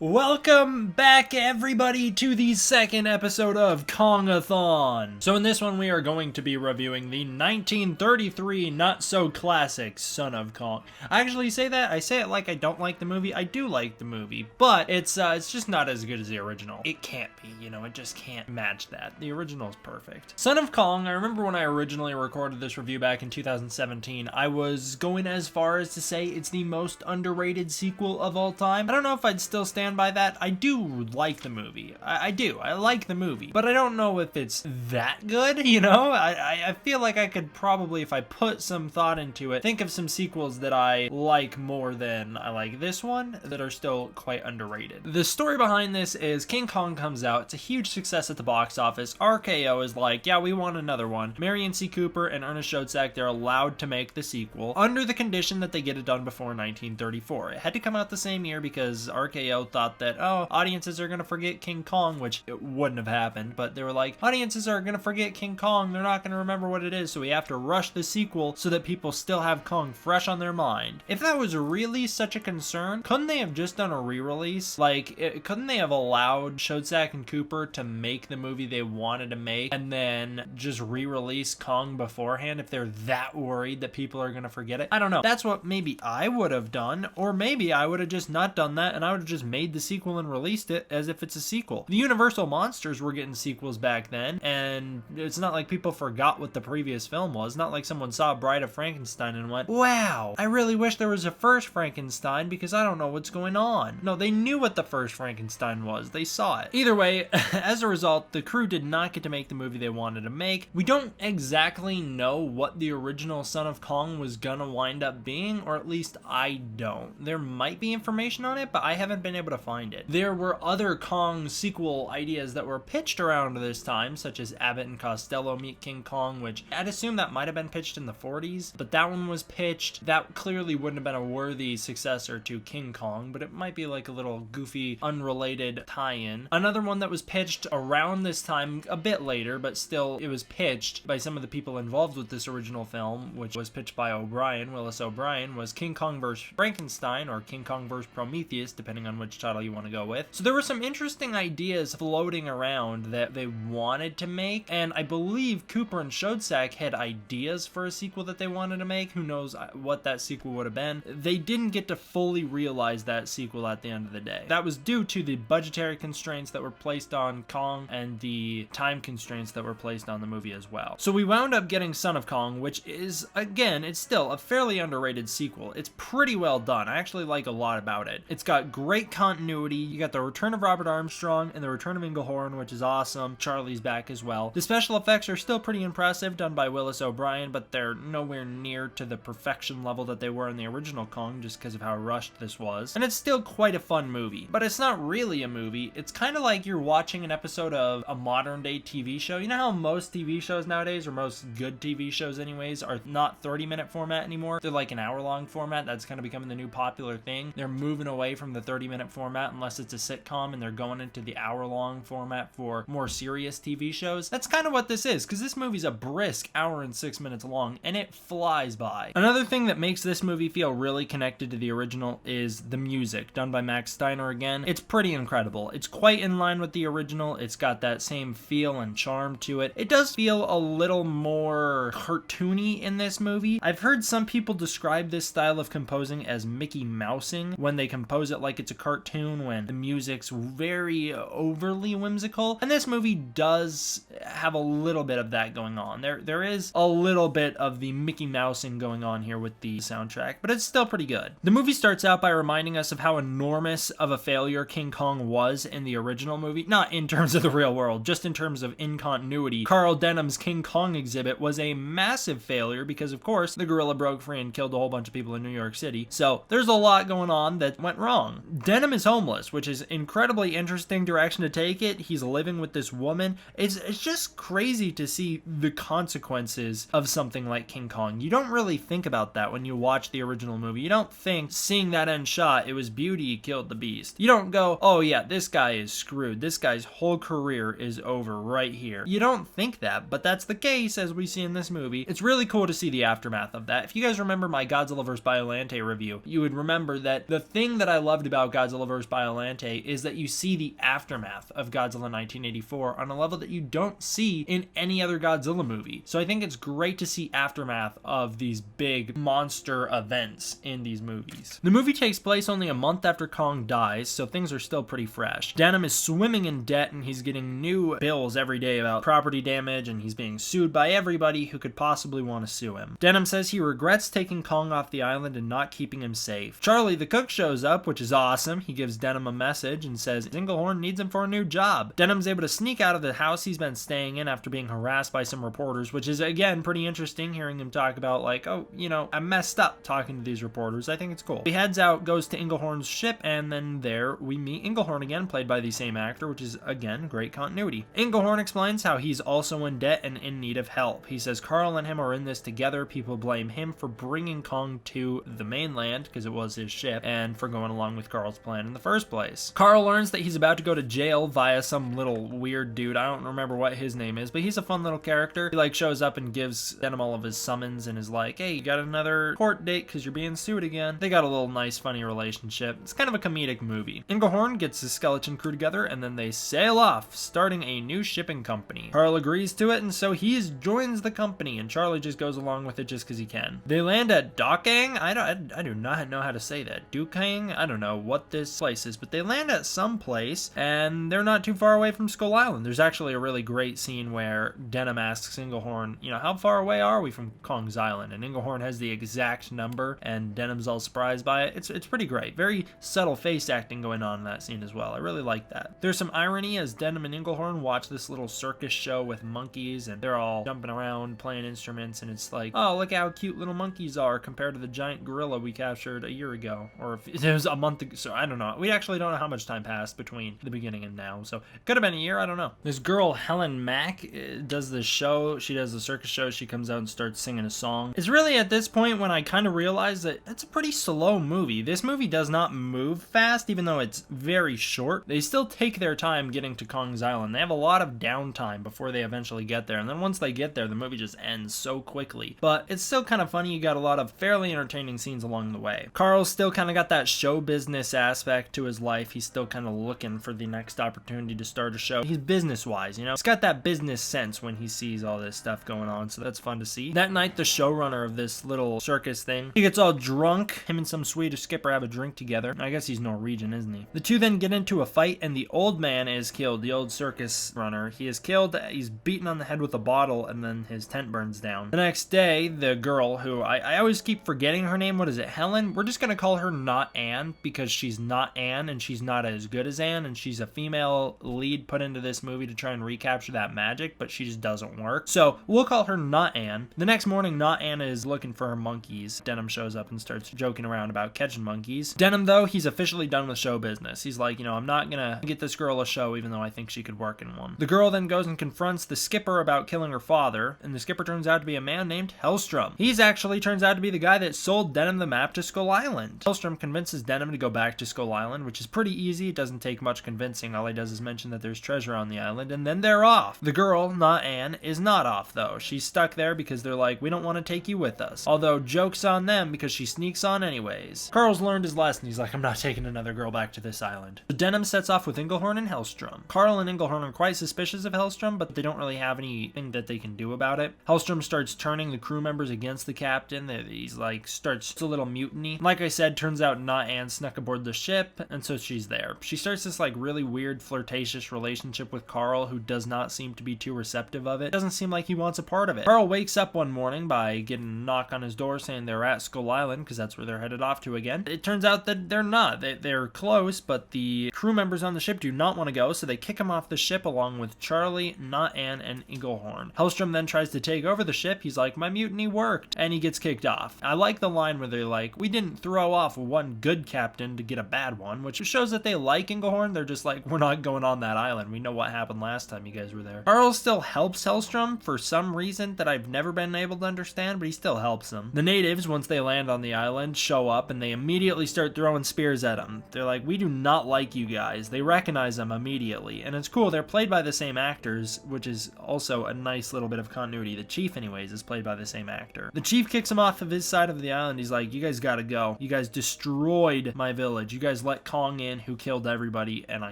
Welcome back, everybody, to the second episode of Kong-A-Thon. So in this one, we are going to be reviewing the 1933 not-so-classic Son of Kong. I actually say that. I say it like I don't like the movie. I do like the movie, but it's just not as good as the original. It can't be, you know, it just can't match that. The original is perfect. Son of Kong, I remember when I originally recorded this review back in 2017, I was going as far as to say it's the most underrated sequel of all time. I don't know if I'd still stand by that. I do like the movie. I do. I like the movie. But I don't know if it's that good, you know? I feel like I could probably, if I put some thought into it, think of some sequels that I like more than I like this one that are still quite underrated. The story behind this is King Kong comes out. It's a huge success at the box office. RKO is like, yeah, we want another one. Marion C. Cooper and Ernest Schoedsack, they're allowed to make the sequel under the condition that they get it done before 1934. It had to come out the same year because RKO thought that, oh, audiences are gonna forget King Kong, which it wouldn't have happened, but they were like, audiences are gonna forget King Kong, they're not gonna remember what it is, so we have to rush the sequel so that people still have Kong fresh on their mind. If that was really such a concern, couldn't they have just done a re-release? Like, couldn't they have allowed Schoedsack and Cooper to make the movie they wanted to make and then just re-release Kong beforehand if they're that worried that people are gonna forget it? I don't know. That's what maybe I would have done, or maybe I would have just not done that and I would have just made the sequel and released it as if it's a sequel. The Universal Monsters were getting sequels back then, and it's not like people forgot what the previous film was. Not like someone saw Bride of Frankenstein and went, wow, I really wish there was a first Frankenstein because I don't know what's going on. No, they knew what the first Frankenstein was. They saw it. Either way, as a result, the crew did not get to make the movie they wanted to make. We don't exactly know what the original Son of Kong was gonna wind up being, or at least I don't. There might be information on it, but I haven't been able to find it. There were other Kong sequel ideas that were pitched around this time, such as Abbott and Costello Meet King Kong, which I'd assume that might have been pitched in the 40s, but that one was pitched. That clearly wouldn't have been a worthy successor to King Kong, but it might be like a little goofy, unrelated tie-in. Another one that was pitched around this time, a bit later, but still it was pitched by some of the people involved with this original film, which was pitched by Willis O'Brien, was King Kong vs. Frankenstein, or King Kong vs. Prometheus, depending on which title you want to go with. So there were some interesting ideas floating around that they wanted to make, and I believe Cooper and Schoedsack had ideas for a sequel that they wanted to make. Who knows what that sequel would have been. They didn't get to fully realize that sequel at the end of the day. That was due to the budgetary constraints that were placed on Kong and the time constraints that were placed on the movie as well. So we wound up getting Son of Kong, which is, again, it's still a fairly underrated sequel. It's pretty well done. I actually like a lot about it. It's got great continuity. You got the return of Robert Armstrong and the return of Inglehorn, which is awesome. Charlie's back as well. The special effects are still pretty impressive, done by Willis O'Brien, but they're nowhere near to the perfection level that they were in the original Kong, just because of how rushed this was. And it's still quite a fun movie, but it's not really a movie. It's kind of like you're watching an episode of a modern day TV show. You know how most TV shows nowadays, or most good TV shows anyways, are not 30-minute format anymore? They're like an hour-long format. That's kind of becoming the new popular thing. They're moving away from the 30-minute format unless it's a sitcom, and they're going into the hour-long format for more serious TV shows. That's kind of what this is, because this movie's a brisk hour and 6 minutes long, and it flies by. Another thing that makes this movie feel really connected to the original is the music, done by Max Steiner again. It's pretty incredible. It's quite in line with the original. It's got that same feel and charm to it. It does feel a little more cartoony in this movie. I've heard some people describe this style of composing as Mickey Mousing, when they compose it like it's a cartoon, when the music's very overly whimsical, and this movie does have a little bit of that going on. There is a little bit of the Mickey Mousing going on here with the soundtrack, but it's still pretty good. The movie starts out by reminding us of how enormous of a failure King Kong was in the original movie, not in terms of the real world, just in terms of in continuity. Carl Denham's King Kong exhibit was a massive failure because, of course, the gorilla broke free and killed a whole bunch of people in New York City, so there's a lot going on that went wrong. Denham is homeless, which is incredibly interesting direction to take it. He's living with this woman. It's just crazy to see the consequences of something like King Kong. You don't really think about that when you watch the original movie. You don't think, seeing that end shot, it was beauty killed the beast. You don't go, oh yeah, this guy is screwed. This guy's whole career is over right here. You don't think that, but that's the case as we see in this movie. It's really cool to see the aftermath of that. If you guys remember my Godzilla vs. Biollante review, you would remember that the thing that I loved about Godzilla vs. Biollante is that you see the aftermath of Godzilla 1984 on a level that you don't see in any other Godzilla movie. So I think it's great to see aftermath of these big monster events in these movies. The movie takes place only a month after Kong dies, so things are still pretty fresh. Denham is swimming in debt and he's getting new bills every day about property damage, and he's being sued by everybody who could possibly want to sue him. Denham says he regrets taking Kong off the island and not keeping him safe. Charlie the cook shows up, which is awesome. He gives Denham a message and says Englehorn needs him for a new job. Denham's able to sneak out of the house he's been staying in after being harassed by some reporters, which is again pretty interesting, hearing him talk about like, oh, you know, I messed up talking to these reporters. I think it's cool. He heads out, goes to Englehorn's ship, and then there we meet Englehorn again, played by the same actor, which is again great continuity. Englehorn explains how he's also in debt and in need of help. He says Carl and him are in this together. People blame him for bringing Kong to the mainland because it was his ship, and for going along with Carl's plan in the first place. Carl learns that he's about to go to jail via some little weird dude. I don't remember what his name is, but he's a fun little character. He like shows up and gives Denham all of his summons and is like, hey, you got another court date because you're being sued again. They got a little nice funny relationship. It's kind of a comedic movie. Englehorn gets his skeleton crew together and then they sail off, starting a new shipping company. Carl agrees to it, and so he joins the company, and Charlie just goes along with it just because he can. They land at Dokang. I do not know how to say that. Dukang? I don't know what this place is, but they land at some place, and they're not too far away from Skull Island. There's actually a really great scene where Denham asks Englehorn, you know, how far away are we from Kong's Island? And Englehorn has the exact number, and Denham's all surprised by it. It's pretty great. Very subtle face acting going on in that scene as well. I really like that. There's some irony as Denham and Englehorn watch this little circus show with monkeys, and they're all jumping around playing instruments, and it's like, oh, look how cute little monkeys are compared to the giant gorilla we captured a year ago, or if it was a month ago. So I don't know. We actually don't know how much time passed between the beginning and now, so it could have been a year. I don't know. This girl Helen Mack does this show. She does the circus show. She comes out and starts singing a song. It's really at this point when I kind of realized that it's a pretty slow movie. This movie does not move fast, even though it's very short. They still take their time getting to Kong's Island. They have a lot of downtime before they eventually get there, and then once they get there, the movie just ends so quickly. But it's still kind of funny. You got a lot of fairly entertaining scenes along the way. Carl's still kind of got that show business aspect to his life. He's still kind of looking for the next opportunity to start a show. He's business-wise, you know? He's got that business sense when he sees all this stuff going on, so that's fun to see. That night, the showrunner of this little circus thing, he gets all drunk. Him and some Swedish skipper have a drink together. I guess he's Norwegian, isn't he? The two then get into a fight, and the old man is killed. The old circus runner. He is killed. He's beaten on the head with a bottle, and then his tent burns down. The next day, the girl who I always keep forgetting her name. What is it? Helen? We're just gonna call her not Anne because she's not Anne and she's not as good as Anne, and she's a female lead put into this movie to try and recapture that magic, but she just doesn't work. So we'll call her not Anne. The next morning, not Anne is looking for her monkeys. Denham shows up and starts joking around about catching monkeys. Denham, though, he's officially done with show business. He's like, you know, I'm not gonna get this girl a show even though I think she could work in one. The girl then goes and confronts the skipper about killing her father, and the skipper turns out to be a man named Hellstrom. He's actually turns out to be the guy that sold Denham the map to Skull Island. Hellstrom convinces Denham to go back to Skull Island, which is pretty easy. It doesn't take much convincing. All he does is mention that there's treasure on the island, and then they're off. The girl, not Anne, is not off, though. She's stuck there because they're like, we don't want to take you with us. Although, joke's on them because she sneaks on anyways. Carl's learned his lesson. He's like, I'm not taking another girl back to this island. So Denham sets off with Englehorn and Hellstrom. Carl and Englehorn are quite suspicious of Hellstrom, but they don't really have anything that they can do about it. Hellstrom starts turning the crew members against the captain. He's like, starts a little mutiny. Like I said, turns out not Anne snuck aboard the ship, and so she's there. She starts this like really weird flirtatious relationship with Carl, who does not seem to be too receptive of it. Doesn't seem like he wants a part of it. Carl wakes up one morning by getting a knock on his door saying they're at Skull Island because that's where they're headed off to again. It turns out that they're not. They're close, but the crew members on the ship do not want to go, so they kick him off the ship along with Charlie, not Anne, and Englehorn. Hellstrom then tries to take over the ship. He's like, my mutiny worked, and he gets kicked off. I like the line where they're like, we didn't throw off one good captain to get a bad one, which shows that they like Englehorn. They're just like, we're not going on that island. We know what happened last time you guys were there. Carl still helps Hellstrom for some reason that I've never been able to understand, but he still helps him. The natives, once they land on the island, show up and they immediately start throwing spears at him. They're like, we do not like you guys. They recognize them immediately, and it's cool. They're played by the same actors, which is also a nice little bit of continuity. The chief, anyways, is played by the same actor. The chief kicks him off of his side of the island. He's like, you guys gotta go. You guys destroyed my village. You guys guys let Kong in, who killed everybody, and I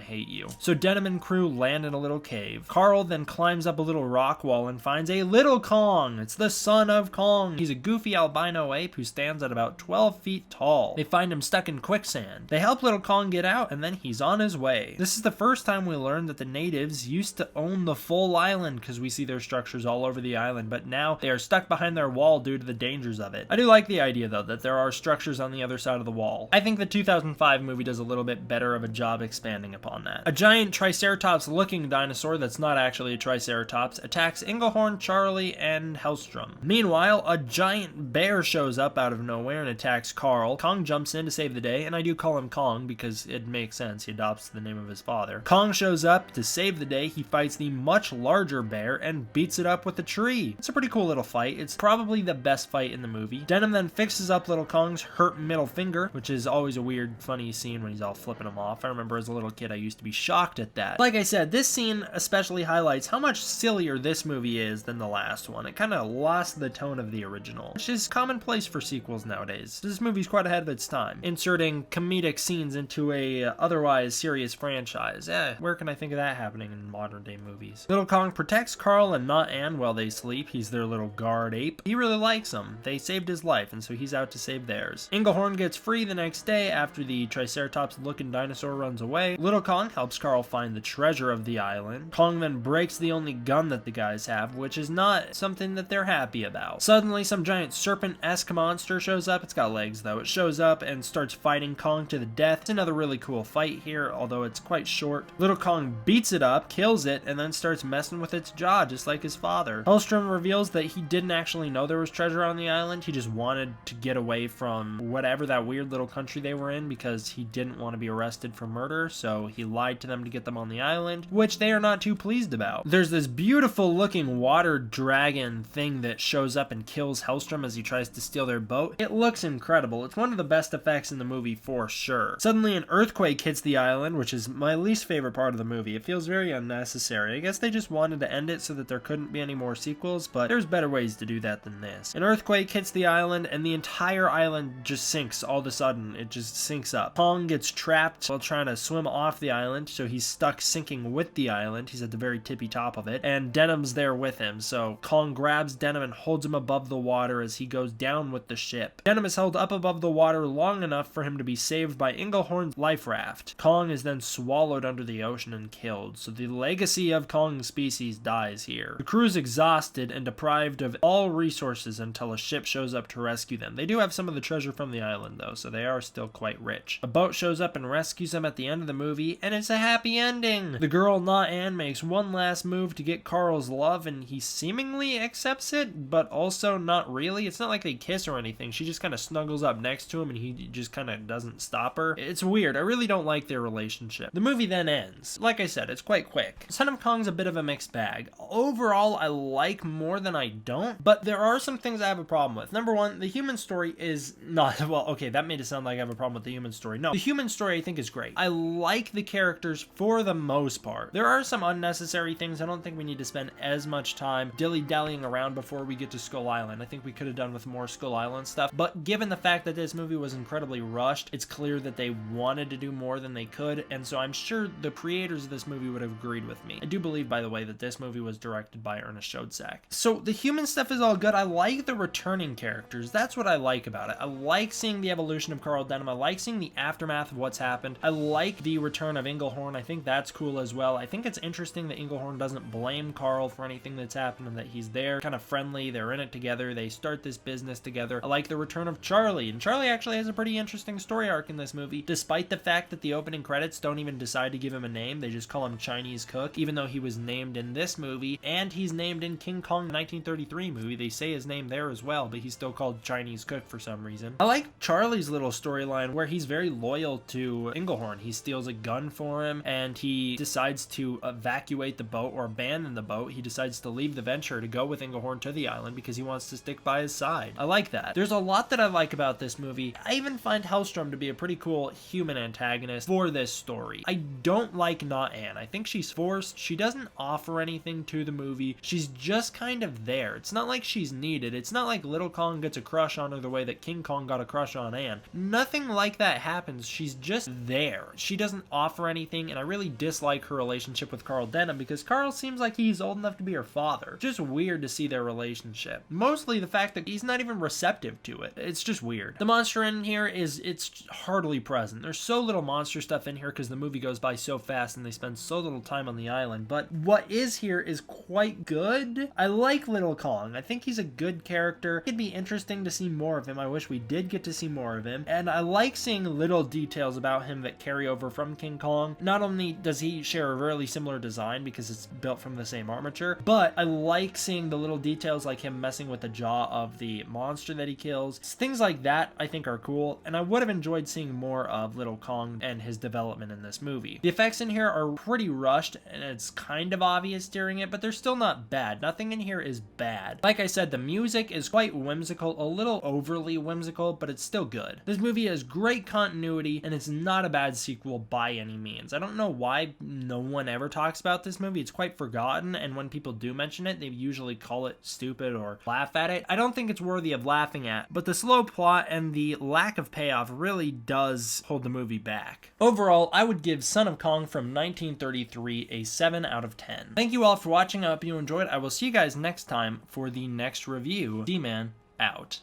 hate you. So Denim and crew land in a little cave. Carl then climbs up a little rock wall and finds a little Kong. It's the son of Kong. He's a goofy albino ape who stands at about 12 feet tall. They find him stuck in quicksand. They help little Kong get out, and then he's on his way. This is the first time we learn that the natives used to own the full island, because we see their structures all over the island, but now they are stuck behind their wall due to the dangers of it. I do like the idea, though, that there are structures on the other side of the wall. I think the 2005 movie does a little bit better of a job expanding upon that. A giant Triceratops-looking dinosaur that's not actually a Triceratops attacks Englehorn, Charlie, and Hellstrom. Meanwhile, a giant bear shows up out of nowhere and attacks Carl. Kong jumps in to save the day, and I do call him Kong because it makes sense. He adopts the name of his father. Kong shows up to save the day. He fights the much larger bear and beats it up with a tree. It's a pretty cool little fight. It's probably the best fight in the movie. Denim then fixes up little Kong's hurt middle finger, which is always a weird, funny scene when he's all flipping him off. I remember as a little kid I used to be shocked at that. Like I said, this scene especially highlights how much sillier this movie is than the last one. It kind of lost the tone of the original, which is commonplace for sequels nowadays. This movie's quite ahead of its time, inserting comedic scenes into a otherwise serious franchise. Where can I think of that happening in modern day movies? Little Kong protects Carl and not Ann while they sleep. He's their little guard ape. He really likes them. They saved his life, and so he's out to save theirs. Englehorn gets free the next day after the Triceratops-looking dinosaur runs away. Little Kong helps Carl find the treasure of the island. Kong then breaks the only gun that the guys have, which is not something that they're happy about. Suddenly, some giant serpent-esque monster shows up. It's got legs, though. It shows up and starts fighting Kong to the death. It's another really cool fight here, although it's quite short. Little Kong beats it up, kills it, and then starts messing with its jaw, just like his father. Hellstrom reveals that he didn't actually know there was treasure on the island. He just wanted to get away from whatever that weird little country they were in because he didn't want to be arrested for murder, so he lied to them to get them on the island, which they are not too pleased about. There's this beautiful looking water dragon thing that shows up and kills Hellstrom as he tries to steal their boat. It looks incredible. It's one of the best effects in the movie for sure. Suddenly an earthquake hits the island, which is my least favorite part of the movie. It feels very unnecessary. I guess they just wanted to end it so that there couldn't be any more sequels, but there's better ways to do that than this. An earthquake hits the island and the entire island just sinks all of a sudden. It just sinks up. Kong gets trapped while trying to swim off the island, so he's stuck sinking with the island. He's at the very tippy top of it, and Denim's there with him, so Kong grabs Denim and holds him above the water as he goes down with the ship. Denim is held up above the water long enough for him to be saved by Englehorn's life raft. Kong is then swallowed under the ocean and killed, so the legacy of Kong's species dies here. The crew's exhausted and deprived of all resources until a ship shows up to rescue them. They do have some of the treasure from the island though, so they are still quite rich. A boat shows up and rescues them at the end of the movie, and it's a happy ending. The girl, not Ann, makes one last move to get Carl's love, and he seemingly accepts it, but also not really. It's not like they kiss or anything. She just kind of snuggles up next to him, and he just kind of doesn't stop her. It's weird. I really don't like their relationship. The movie then ends. Like I said, it's quite quick. Son of Kong's a bit of a mixed bag. Overall, I like more than I don't, but there are some things I have a problem with. Number one, the human story is not, well, okay, that made it sound like I have a problem with the human story. No, the human story I think is great. I like the characters for the most part. There are some unnecessary things. I don't think we need to spend as much time dilly-dallying around before we get to Skull Island. I think we could have done with more Skull Island stuff, but given the fact that this movie was incredibly rushed, it's clear that they wanted to do more than they could, and so I'm sure the creators of this movie would have agreed with me. I do believe, by the way, that this movie was directed by Ernest Schoedsack. So the human stuff is all good. I like the returning characters. That's what I like about it. I like seeing the evolution of Carl Denham. I like seeing the aftermath of what's happened. I like the return of Englehorn. I think that's cool as well. I think it's interesting that Englehorn doesn't blame Carl for anything that's happened and that he's there, kind of friendly. They're in it together. They start this business together. I like the return of Charlie, and Charlie actually has a pretty interesting story arc in this movie, despite the fact that the opening credits don't even decide to give him a name. They just call him Chinese Cook, even though he was named in this movie, and he's named in King Kong, the 1933 movie. They say his name there as well, but he's still called Chinese Cook for some reason. I like Charlie's little storyline where he's very loyal to Englehorn. He steals a gun for him, and he decides to evacuate the boat or abandon the boat. He decides to leave the venture to go with Englehorn to the island because he wants to stick by his side. I like that. There's a lot that I like about this movie. I even find Hellstrom to be a pretty cool human antagonist for this story. I don't like Not Ann. I think she's forced. She doesn't offer anything to the movie. She's just kind of there. It's not like she's needed. It's not like Little Kong gets a crush on her the way that King Kong got a crush on Ann. Nothing like that happens interactions, she's just there. She doesn't offer anything, and I really dislike her relationship with Carl Denham because Carl seems like he's old enough to be her father. Just weird to see their relationship. Mostly the fact that he's not even receptive to it. It's just weird. The monster in here it's hardly present. There's so little monster stuff in here because the movie goes by so fast and they spend so little time on the island, but what is here is quite good. I like Little Kong. I think he's a good character. It'd be interesting to see more of him. I wish we did get to see more of him, and I like seeing little details about him that carry over from King Kong. Not only does he share a really similar design because it's built from the same armature, but I like seeing the little details like him messing with the jaw of the monster that he kills. Things like that I think are cool, and I would have enjoyed seeing more of Little Kong and his development in this movie. The effects in here are pretty rushed, and it's kind of obvious during it, but they're still not bad. Nothing in here is bad. Like I said, the music is quite whimsical, a little overly whimsical, but it's still good. This movie has great continuity, and it's not a bad sequel by any means. I don't know why no one ever talks about this movie. It's quite forgotten, and when people do mention it, they usually call it stupid or laugh at it. I don't think it's worthy of laughing at, but the slow plot and the lack of payoff really does hold the movie back. Overall, I would give Son of Kong from 1933 a 7 out of 10. Thank you all for watching. I hope you enjoyed. I will see you guys next time for the next review. D-Man out.